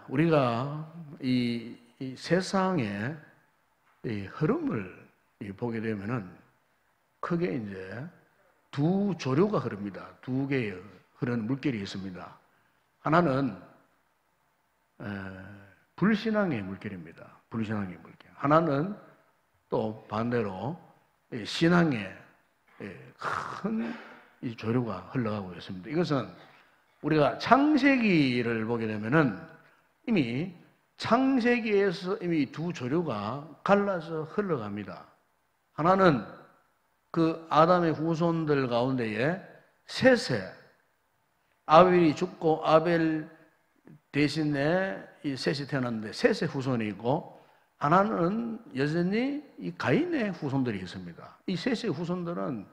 우리가 이 세상의 이 흐름을 보게 되면은 크게 이제 두 조류가 흐릅니다. 두 개의 흐르는 물결이 있습니다. 하나는 불신앙의 물결입니다. 불신앙의 물결. 하나는 또 반대로 신앙의 큰 이 조류가 흘러가고 있습니다. 이것은 우리가 창세기를 보게 되면은 이미 창세기에서 이미 두 조류가 갈라서 흘러갑니다. 하나는 그 아담의 후손들 가운데에 셋에 아벨이 죽고 아벨 대신에 이 셋이 태어났는데 셋의 후손이 있고, 하나는 여전히 이 가인의 후손들이 있습니다. 이 셋의 후손들은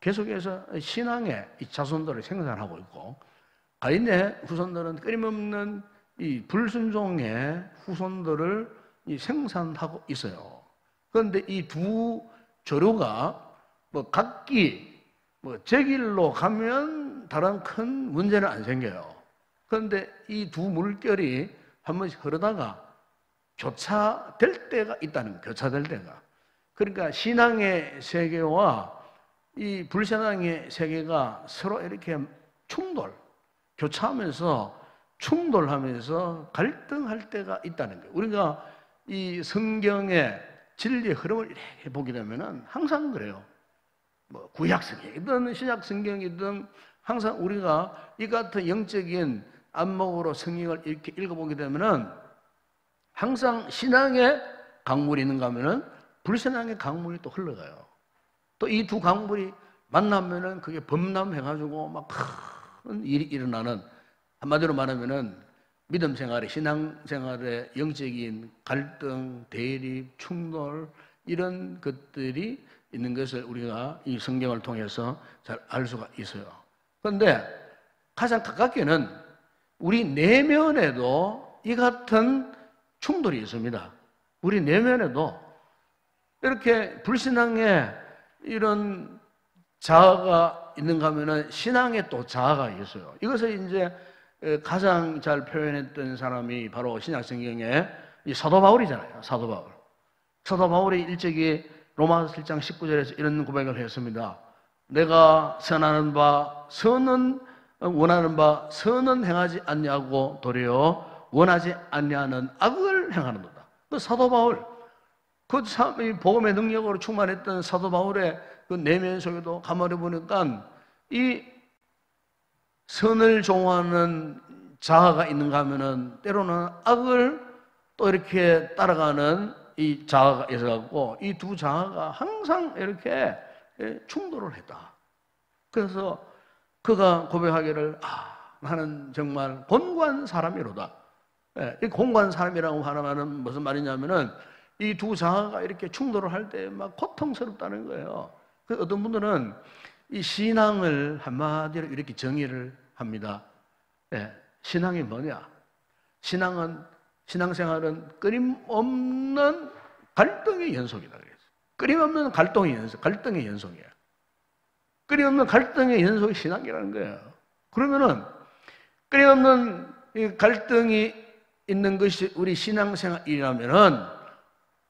계속해서 신앙의 이 자손들을 생산하고 있고, 가인의 후손들은 끊임없는 이 불순종의 후손들을 이 생산하고 있어요. 그런데 이 두 조류가 뭐 각기 뭐 제 길로 가면 다른 큰 문제는 안 생겨요. 그런데 이 두 물결이 한 번씩 흐르다가 교차될 때가 있다는 거예요. 교차될 때가. 그러니까 신앙의 세계와 이 불신앙의 세계가 서로 이렇게 교차하면서 충돌하면서 갈등할 때가 있다는 거예요. 우리가 이 성경의 진리의 흐름을 이렇게 보게 되면은 항상 그래요. 뭐 구약 성경이든 신약 성경이든 항상 우리가 이 같은 영적인 안목으로 성경을 이렇게 읽어보게 되면은 항상 신앙의 강물이 있는가 하면은 불신앙의 강물이 또 흘러가요. 또 이 두 강물이 만나면은 그게 범람해가지고 막 큰 일이 일어나는, 한마디로 말하면은 믿음 생활에, 신앙 생활에 영적인 갈등, 대립, 충돌, 이런 것들이 있는 것을 우리가 이 성경을 통해서 잘 알 수가 있어요. 그런데 가장 가깝게는 우리 내면에도 이 같은 충돌이 있습니다. 우리 내면에도 이렇게 불신앙의 이런 자아가 있는가 하면은 신앙에 또 자아가 있어요. 이것을 이제 가장 잘 표현했던 사람이 바로 신약 성경의 이 사도 바울이잖아요. 사도 바울. 사도 바울이 일찍이 로마서 7장 19절에서 이런 고백을 했습니다. 내가 원하는 바 선은 행하지 않냐고 도리어 원하지 않냐는 악을 행하는도다. 그 사도 바울, 그 복음의 능력으로 충만했던 사도 바울의 그 내면 속에도 가만히 보니까 이 선을 좋아하는 자아가 있는가 하면은 때로는 악을 또 이렇게 따라가는 이 자아가 있어갖고 이 두 자아가 항상 이렇게 충돌을 했다. 그래서 그가 고백하기를 나는 정말 곤고한 사람이로다. 이 곤고한 사람이라고 하는 무슨 말이냐면은 이 두 자아가 이렇게 충돌을 할 때 막 고통스럽다는 거예요. 그 어떤 분들은 이 신앙을 한마디로 이렇게 정의를 합니다. 신앙이 뭐냐? 신앙생활은 끊임없는 갈등의 연속이다. 그래서 끊임없는 갈등의 연속이에요. 끊임없는 갈등의 연속이 신앙이라는 거예요. 그러면은 끊임없는 이 갈등이 있는 것이 우리 신앙생활이라면은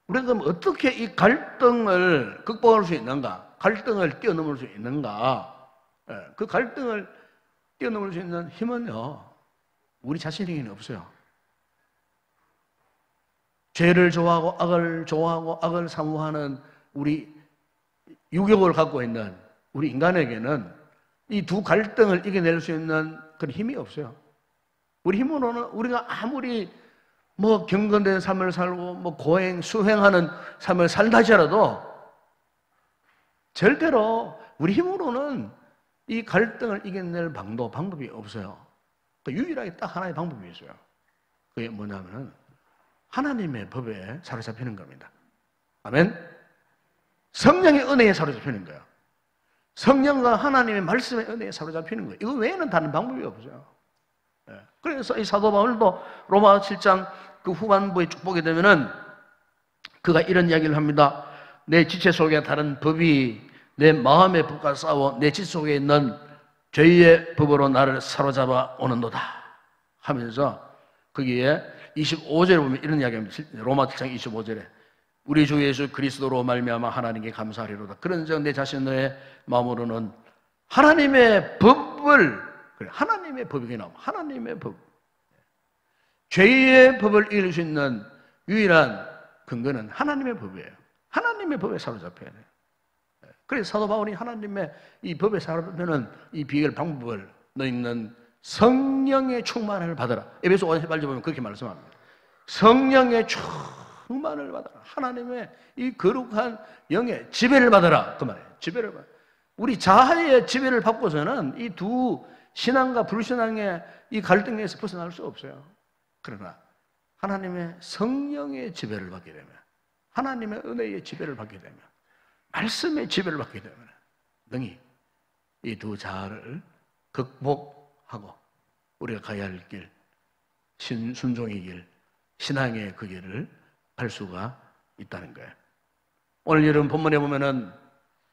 우리가 그럼 어떻게 이 갈등을 극복할 수 있는가? 갈등을 뛰어넘을 수 있는가? 그 갈등을 뛰어넘을 수 있는 힘은요, 우리 자신에게는 없어요. 죄를 좋아하고 악을 사모하는 우리 유격을 갖고 있는 우리 인간에게는 이 두 갈등을 이겨낼 수 있는 그런 힘이 없어요. 우리 힘으로는 우리가 아무리 뭐 경건된 삶을 살고 뭐 고행, 수행하는 삶을 산다 하더라도 절대로 우리 힘으로는 이 갈등을 이겨낼 방법이 없어요. 유일하게 딱 하나의 방법이 있어요. 그게 뭐냐면은 하나님의 법에 사로잡히는 겁니다. 아멘? 성령의 은혜에 사로잡히는 거예요. 성령과 하나님의 말씀의 은혜에 사로잡히는 거예요. 이거 외에는 다른 방법이 없어요. 그래서 이 사도 바울도 로마 7장 그 후반부에 쭉 보게 되면은 그가 이런 이야기를 합니다. 내 지체 속에 다른 법이 내 마음의 법과 싸워 내 지체 속에 있는 죄의 법으로 나를 사로잡아 오는도다 하면서 거기에 25절에 보면 이런 이야기합니다. 로마 7장 25절에 우리 주 예수 그리스도로 말미암아 하나님께 감사하리로다. 그런즉 내 자신의 마음으로는 하나님의 법을, 하나님의 법이 나오면 하나님의 법, 죄의 법을 이길 수 있는 유일한 근거는 하나님의 법이에요. 하나님의 법에 사로잡혀야 돼요. 그래서 사도 바울이 하나님의 이 법에 사로잡히는 이 비결 방법을 너희는 성령의 충만을 받아라. 에베소 5장 18절 보면 그렇게 말씀합니다. 성령의 충만을 받아라. 하나님의 이 거룩한 영의 지배를 받아라. 그 말이에요. 지배를 받아라. 우리 자아의 지배를 받고서는 이 두 신앙과 불신앙의 이 갈등에서 벗어날 수 없어요. 그러나 하나님의 성령의 지배를 받게 되면, 하나님의 은혜의 지배를 받게 되면, 말씀의 지배를 받게 되면 능히 이 두 자아를 극복하고 우리가 가야 할 길, 순종의 길, 신앙의 그 길을 갈 수가 있다는 거예요. 오늘 여러분 본문에 보면은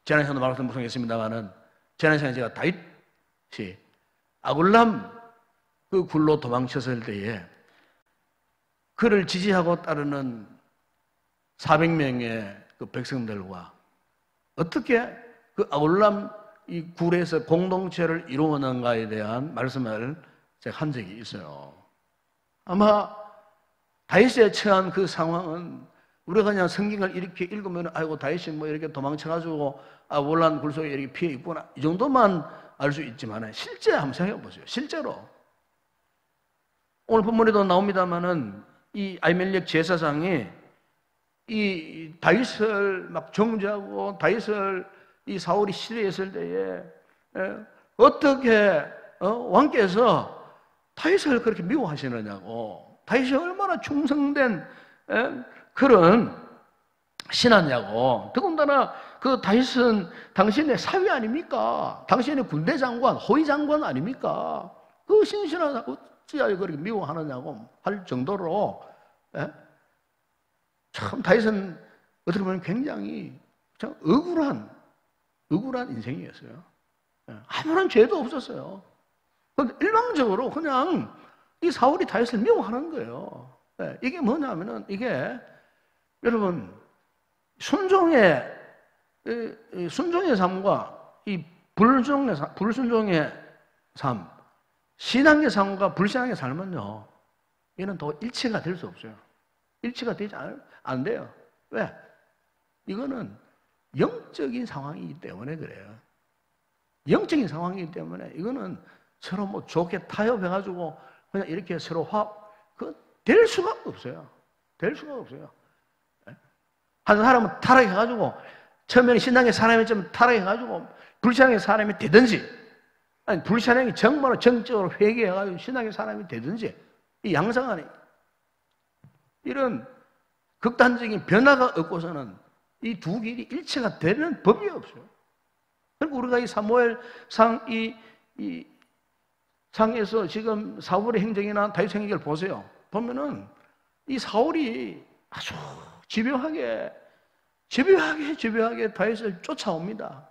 지난 시간도 말씀 구성했습니다만은 지난 시간에 제가 다윗이 아굴람 그 굴로 도망쳤을 때에 그를 지지하고 따르는 400명의 그 백성들과 어떻게 그 아굴람 이 굴에서 공동체를 이루었는가에 대한 말씀을 제가 한 적이 있어요. 아마 다윗에 처한 그 상황은 우리가 그냥 성경을 이렇게 읽으면 아이고 다윗이 뭐 이렇게 도망쳐가지고 아굴람 굴 속에 이렇게 피해 있구나 이 정도만 알 수 있지만 실제 한번 생각해 보세요. 실제로 오늘 본문에도 나옵니다만은 이 아히멜렉 제사장이 이 다윗을 막 정죄하고 다윗을 이 사울이 시대했을 때에 어떻게 왕께서 다윗을 그렇게 미워하시느냐고, 다윗이 얼마나 충성된 그런 신하냐고. 더군다나 그 다윗은 당신의 사위 아닙니까? 당신의 군대 장관, 호위 장관 아닙니까? 그 신신하다 어찌하여 그렇게 미워하느냐고 할 정도로 참 다윗은 어떻게 보면 굉장히 참 억울한 인생이었어요. 아무런 죄도 없었어요. 그런데 일방적으로 그냥 이 사울이 다윗을 미워하는 거예요. 이게 뭐냐면은 이게 여러분 순종의 삶과 이 불순종의 삶, 신앙의 삶과 불신앙의 삶은요, 이는 더 일치가 될 수 없어요. 일치가 되지 안 돼요. 왜? 이거는 영적인 상황이기 때문에 그래요. 영적인 상황이기 때문에 이거는 서로 뭐 좋게 타협해가지고 그냥 이렇게 서로 될 수가 없어요. 될 수가 없어요. 한 사람은 타락해가지고 처음에는 신앙의 사람이 좀 타락해가지고 불신앙의 사람이 되든지, 아니 불신앙이 정말로 정적으로 회개해가지고 신앙의 사람이 되든지, 이 양상안에 이런 극단적인 변화가 없고서는 이 두 길이 일치가 되는 법이 없어요. 그리고 우리가 이 사무엘상 이 상에서 지금 사울의 행적이나 다윗 행적을 보세요. 보면은 이 사울이 아주 집요하게 다윗을 쫓아옵니다.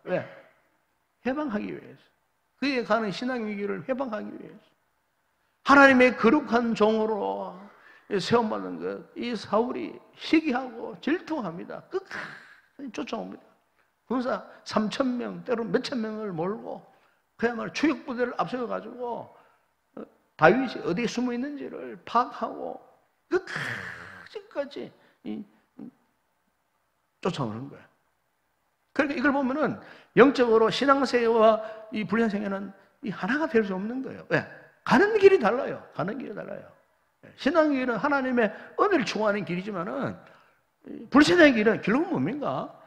왜? 해방하기 위해서. 그에 가는 신앙의 길을 해방하기 위해서. 하나님의 거룩한 종으로 세움받는 것, 이 사울이 시기하고 질투합니다. 끝까지 쫓아옵니다. 군사 3,000명, 때로 몇천 명을 몰고 그야말로 추격부대를 앞세워가지고 다윗이 어디에 숨어 있는지를 파악하고 끝까지 쫓아오는 거예요. 그러니까 이걸 보면은 영적으로 신앙생활과 이 불신앙생활은 이 하나가 될 수 없는 거예요. 왜? 가는 길이 달라요. 신앙의 길은 하나님의 은혜를 추구하는 길이지만은 불신앙의 길은 결국은 뭡니까?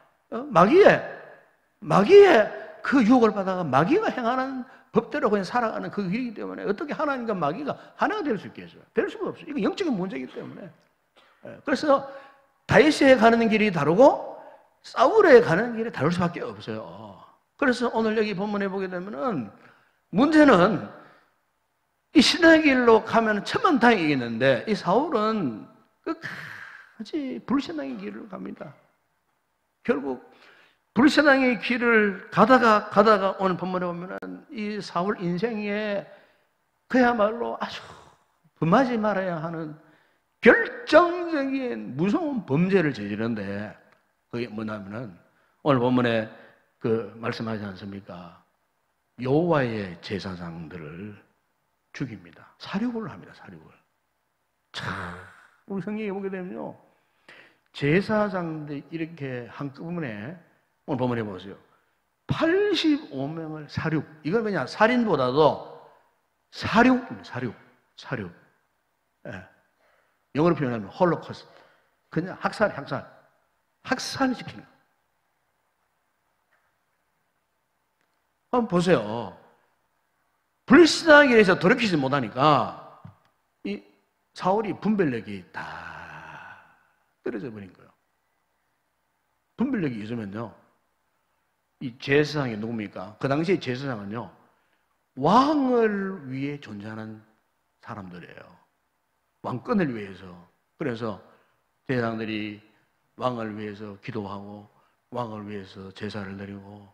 마귀의 그 유혹을 받아가 마귀가 행하는 법대로 그냥 살아가는 그 길이기 때문에 어떻게 하나님과 마귀가 하나가 될 수 있겠어요? 될 수가 없어요. 이거 영적인 문제이기 때문에. 그래서 다윗에 가는 길이 다르고 사울에 가는 길이 다를 수밖에 없어요. 그래서 오늘 여기 본문에 보게 되면은 문제는 이 신의 길로 가면 천만다행이겠는데 이 사울은 끝까지 불신앙의 길을 갑니다. 결국 불신앙의 길을 가다가 오늘 본문에 보면은 이 사울 인생에 그야말로 아주 범하지 말아야 하는 결정적인 무서운 범죄를 저지르는데 그게 뭐냐면은 오늘 본문에 그 말씀하지 않습니까? 여호와의 제사장들을 죽입니다. 살육을 합니다. 살육을. 참 우리 성경에 보게 되면요, 제사장들이 이렇게 한꺼번에 오늘 본문에 보세요. 85명을 살육. 이건 그냥 살인보다도 사륙. 예. 영어로 표현하면 홀로코스트. 그냥 학살시키는. 한번 보세요. 불신하기 위해서 돌이키지 못하니까 이 사울이 분별력이 다 떨어져 버린 거예요. 분별력이 있으면요, 이 제사장이 누굽니까? 그 당시에 제사장은요, 왕을 위해 존재하는 사람들이에요. 왕권을 위해서. 그래서 제사장들이 왕을 위해서 기도하고 왕을 위해서 제사를 드리고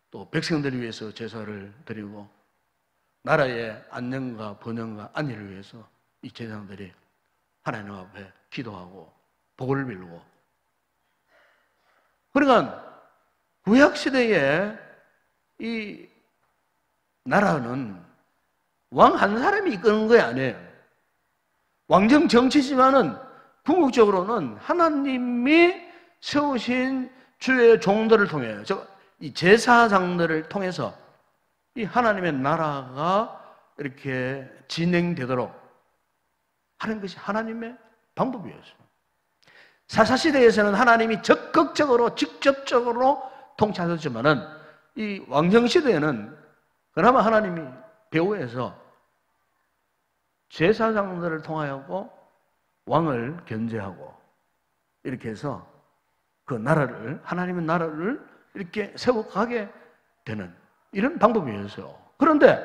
또 백성들을 위해서 제사를 드리고 나라의 안녕과 번영과 안위를 위해서 이 제사장들이 하나님 앞에 기도하고 복을 빌고. 그러니까 구약시대에 이 나라는 왕 한 사람이 이끄는 거 아니에요. 왕정 정치지만은 궁극적으로는 하나님이 세우신 주의 종들을 통해, 이 제사장들을 통해서 이 하나님의 나라가 이렇게 진행되도록 하는 것이 하나님의 방법이었어요. 사사시대에서는 하나님이 적극적으로 직접적으로 통치하셨지만은 이 왕정시대에는 그나마 하나님이 배후에서 제사장들을 통하여 왕을 견제하고 이렇게 해서 그 나라를, 하나님의 나라를 이렇게 세워가게 되는 이런 방법이었어요. 그런데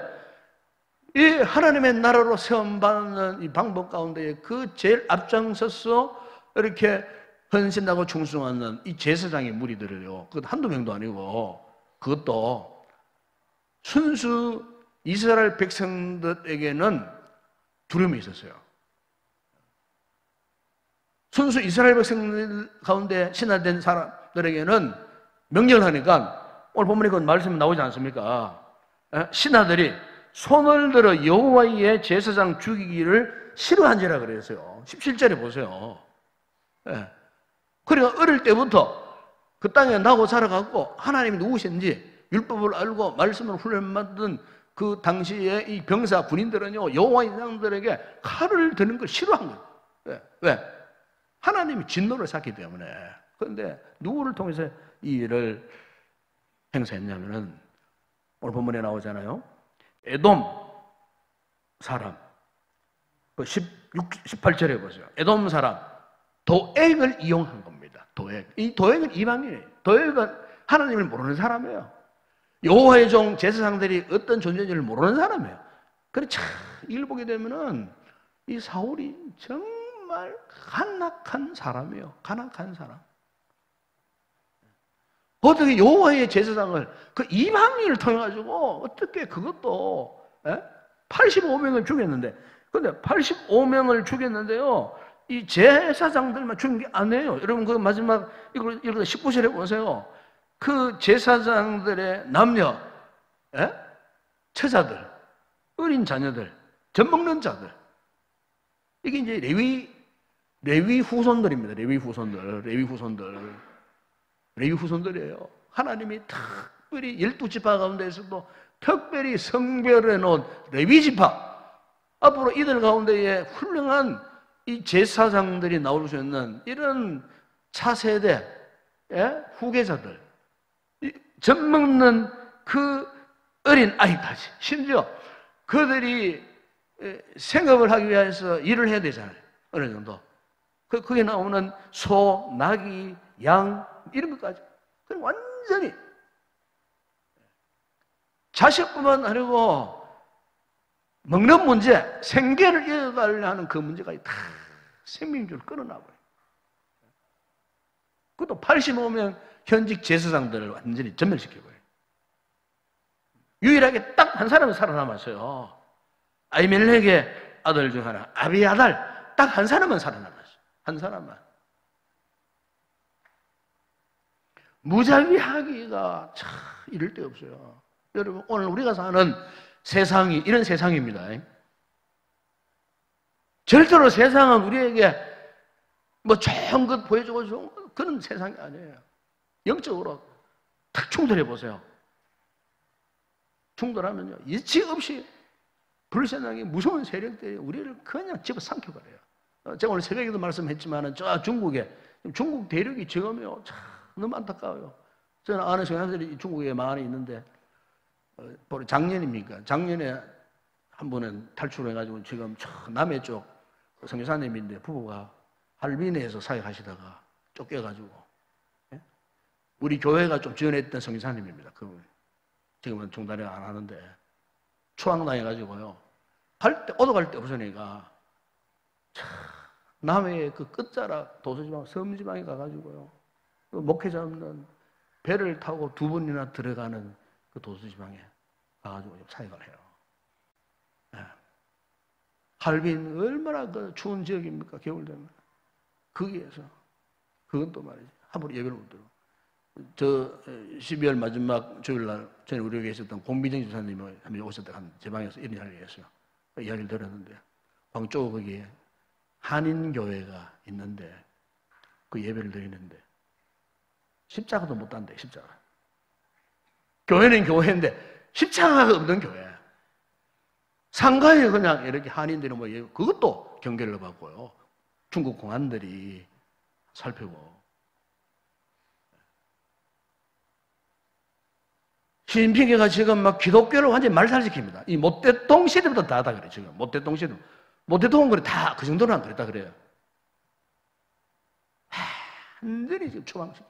이 하나님의 나라로 세움받는 이 방법 가운데 그 제일 앞장서서 이렇게 헌신하고 충성하는 이 제사장의 무리들을요, 그것 한두 명도 아니고 그것도 순수 이스라엘 백성들에게는 두려움이 있었어요. 순수 이스라엘 백성들 가운데 신화된 사람들에게는 명령을 하니까 오늘 본문에 그 말씀 나오지 않습니까? 신하들이 손을 들어 여호와의 제사장 죽이기를 싫어한지라 그랬어요. 17절에 보세요. 그러니까 어릴 때부터 그 땅에 나고 자라가고 하나님이 누구신지 율법을 알고 말씀을 훈련받은 그 당시에 이 병사 군인들은요, 여호와의 제사장들에게 칼을 드는 걸 싫어한 거예요. 왜? 하나님이 진노를 샀기 때문에. 그런데 누구를 통해서 이 일을 행사했냐면은 오늘 본문에 나오잖아요. 에돔 사람, 그 18절에 보세요. 에돔 사람, 도액을 이용한 겁니다. 도액. 이 도액은 이방인이에요. 도액은 하나님을 모르는 사람이에요. 여호와의 종 제사장들이 어떤 존재인지를 모르는 사람이에요. 그래 참 이걸 보게 되면은 이 사울이 정말 간악한 사람이에요. 간악한 사람. 어떻게 여호와의 제사장을 그 이방인을 통해 가지고 어떻게 그것도 85명을 죽였는데, 근데 85명을 죽였는데요, 이 제사장들만 죽인 게 아니에요. 여러분 그 마지막 이걸 19절에 보세요. 그 제사장들의 남녀, 처자들, 어린 자녀들, 젖 먹는 자들, 이게 이제 레위 후손들입니다. 레위 후손들이에요. 하나님이 특별히 12지파 가운데에서도 특별히 성별해 놓은 레위 지파, 앞으로 이들 가운데에 훌륭한 이 제사장들이 나올 수 있는 이런 차세대 후계자들, 젖 먹는 그 어린 아이까지, 심지어 그들이 생업을 하기 위해서 일을 해야 되잖아요. 어느 정도. 거기에 나오는 소, 나귀, 양 이런 것까지. 그럼 완전히 자식뿐만 아니고 먹는 문제, 생계를 이어가려 하는 그 문제까지 다 생명줄을 끊어놔버려요. 그것도 85명 현직 제사장들을 완전히 전멸시켜버려요. 유일하게 딱 한 사람이 살아남았어요. 아히멜렉의 아들 중 하나, 아비아달, 딱 한 사람만 살아남았어요. 한 사람만. 무자비하기가 참 이럴 데 없어요. 여러분, 오늘 우리가 사는 세상이 이런 세상입니다. 절대로 세상은 우리에게 뭐 좋은 것 보여주고 좋은 것, 그런 세상이 아니에요. 영적으로 탁 충돌해 보세요. 충돌하면요, 예치 없이 불신앙의 무서운 세력들이 우리를 그냥 집어삼켜버려요. 제가 오늘 새벽에도 말씀했지만 저 중국에 중국 대륙이 지금요 참 너무 안타까워요. 저는 아는 성향들이 중국에 많이 있는데 작년입니까? 작년에 한 분은 탈출해가지고 지금 저 남해 쪽 선교사님인데 부부가 할빈에서 사역하시다가 쫓겨가지고 우리 교회가 좀 지원했던 선교사님입니다. 그분 지금은 중단을 안 하는데 추앙당해가지고요. 오도 갈 데 없으니까 남해의 그 끝자락 도서지방 섬지방에 가가지고요. 그 목회자 없는 배를 타고 2번이나 들어가는 그 도서지방에 가가지고 사역을 해요. 할빈 얼마나 그 추운 지역입니까? 겨울 되면. 거기에서 그건 또 말이지. 함부로 예배를 못 들어. 저 12월 마지막 주일날 전에 우리 교회에 있었던 공비정 집사님이 한번 오셨다가 제 방에서 이런 이야기를 했어요. 그 이야기를 들었는데 광주 거기에 한인교회가 있는데 그 예배를 드리는데 십자가도 못 단대. 십자가. 교회는 교회인데 십자가가 없는 교회. 상가에 그냥 이렇게 한인들이 뭐 그것도 경계를 받고요. 중국 공안들이 살피고. 시진핑이가 지금 막 기독교를 완전히 말살시킵니다. 이 모태똥 시대부터 다 그래, 지금. 모태똥 시대. 모태똥은 그래, 다 그 정도는 안 그랬다 그래요. 완전히 지금 추방시켜.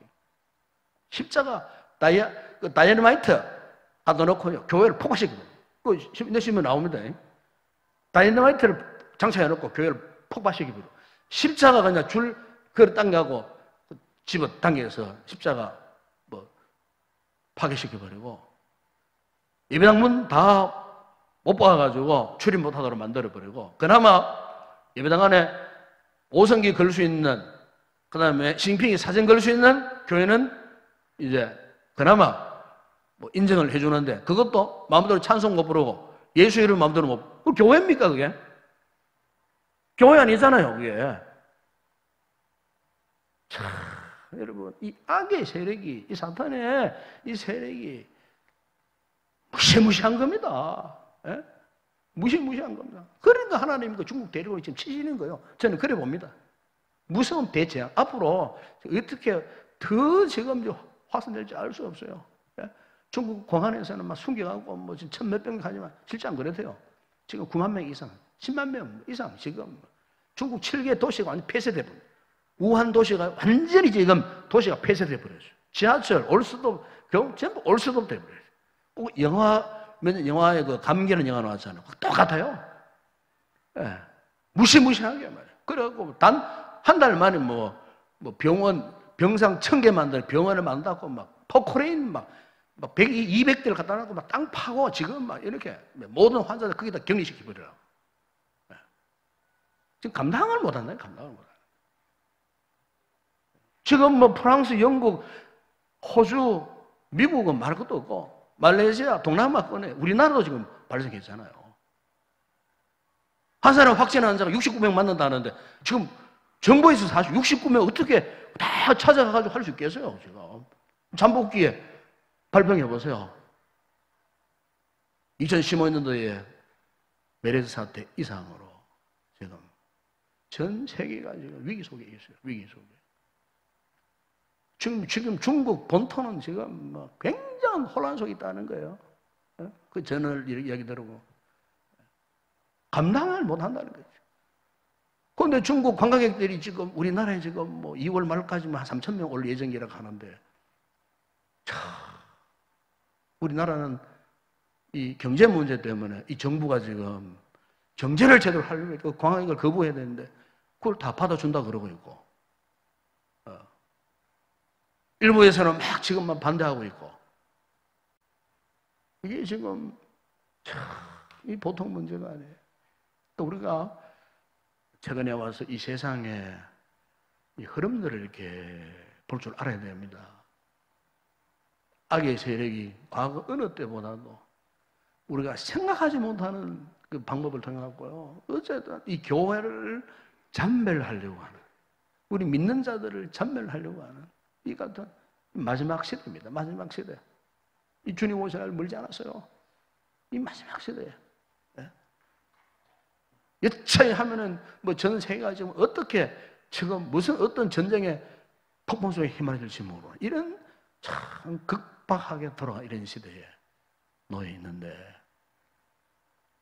십자가, 다이너마이트 갖다 놓고요. 교회를 폭파시키거든요. 내시면 나옵니다. 다이너마이트를 장착해놓고 교회를 폭파시키고 십자가가 그냥 그걸 당겨고 집어 당겨서 십자가 뭐 파괴시켜버리고 예배당문 다 못 박아가지고 출입 못하도록 만들어버리고 그나마 예배당 안에 오성기 걸 수 있는 그 다음에 시진핑이 사진 걸 수 있는 교회는 이제 그나마 뭐 인정을 해주는데 그것도 마음대로 찬송 못 부르고 예수 이름 마음대로 못 그 교회입니까 그게? 교회 아니잖아요 그게. 참 여러분 이 악의 세력이 이 사탄의 이 세력이 무시무시한 겁니다. 예? 무시무시한 겁니다. 그러니까 하나님이 중국 대륙을 지금 치시는 거예요. 저는 그래 봅니다. 무서운 대재앙 앞으로 어떻게 더 지금 확산될지 알 수 없어요. 예? 중국 공안에서는 막 숨겨가고 뭐 지금 1000몇 명 가지만 실제 안 그래도요. 지금 9만 명 이상, 10만 명 이상 지금 중국 7개 도시가 완전 폐쇄돼 버려요. 우한 도시가 완전히 지금 도시가 폐쇄돼 버렸어요. 지하철, 올수도 전부 올수도 돼 버려요. 영화에 그 감기는 영화 나왔잖아요. 똑같아요. 예. 무시무시하게 말이에요. 그래갖고 단 한 달 만에 뭐 병상 1000개 만들 병원을 만들고 막 포크레인 막 100, 200대를 갖다 놔고 막 땅 파고 지금 막 이렇게 모든 환자들 거기다 격리시켜버려요. 예. 지금 감당을 못 한다요. 감당을 못 한다. 지금 뭐 프랑스, 영국, 호주, 미국은 말 것도 없고 말레이시아, 동남아권에 우리나라도 지금 발생했잖아요. 한 사람 확진한 환자가 69명 맞는다는데 지금 정부에서 사실 69명 어떻게 다 찾아가가지고 할 수 있겠어요? 지금 잠복기에 발병해 보세요. 2015년도에 메르스 사태 이상으로 지금 전 세계가 지금 위기 속에 있어요. 위기 속에. 지금 중국 본토는 지금 뭐 굉장한 혼란 속에 있다는 거예요. 그 저널 이야기 들어보고 감당을 못 한다는 거죠. 그런데 중국 관광객들이 지금 우리나라에 지금 뭐 2월 말까지만 한 3,000명 올 예정이라고 하는데, 우리나라는 이 경제 문제 때문에 이 정부가 지금 경제를 제대로 하려면 그 관광객을 거부해야 되는데 그걸 다 받아준다 그러고 있고, 일부에서는 막 지금만 반대하고 있고, 이게 지금 이 보통 문제가 아니에요. 또 우리가 최근에 와서 이 세상의 이 흐름들을 이렇게 볼 줄 알아야 됩니다. 악의 세력이 과거 어느 때보다도 우리가 생각하지 못하는 그 방법을 통해 갖고요. 어쨌든 이 교회를 잔멸하려고 하는, 우리 믿는 자들을 잔멸하려고 하는 이 같은 마지막 시대입니다. 마지막 시대. 이 주님 오실 날 멀지 않았어요. 이 마지막 시대에. 예? 여차히 하면은 뭐 전 세계가 지금 어떻게 지금 무슨 어떤 전쟁의 폭풍 속에 휘말릴지 모르는 이런 참 극박하게 돌아가 이런 시대에 놓여 있는데,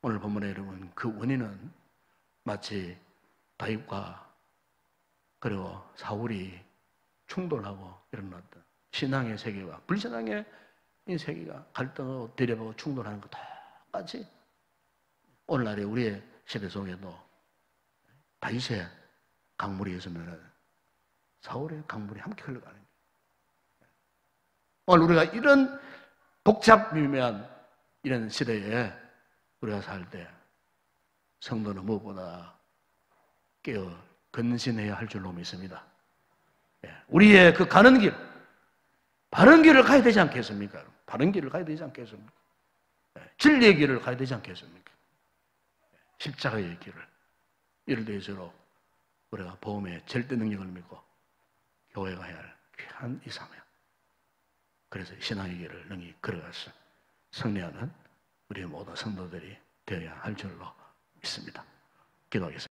오늘 본문에 여러분 그 원인은 마치 다윗과 그리고 사울이 충돌하고 일어났던 신앙의 세계와 불신앙의 이 세계가 갈등하고 대립하고 충돌하는 것 똑같이 오늘날의 우리의 시대 속에도 다윗의 강물이 있으면 사울의 강물이 함께 흘러가는 거예요. 오늘 우리가 이런 복잡 미묘한 이런 시대에 우리가 살 때 성도는 무엇보다 깨어 근신해야 할 줄로 믿습니다. 우리의 그 가는 길, 바른 길을 가야 되지 않겠습니까? 바른 길을 가야 되지 않겠습니까? 진리의 길을 가야 되지 않겠습니까? 십자가의 길을. 이를 대해서로 우리가 복음의 절대 능력을 믿고 교회가 해야 할 귀한 이 사명. 그래서 신앙의 길을 능히 걸어가서 승리하는 우리 모든 성도들이 되어야 할 줄로 믿습니다. 기도하겠습니다.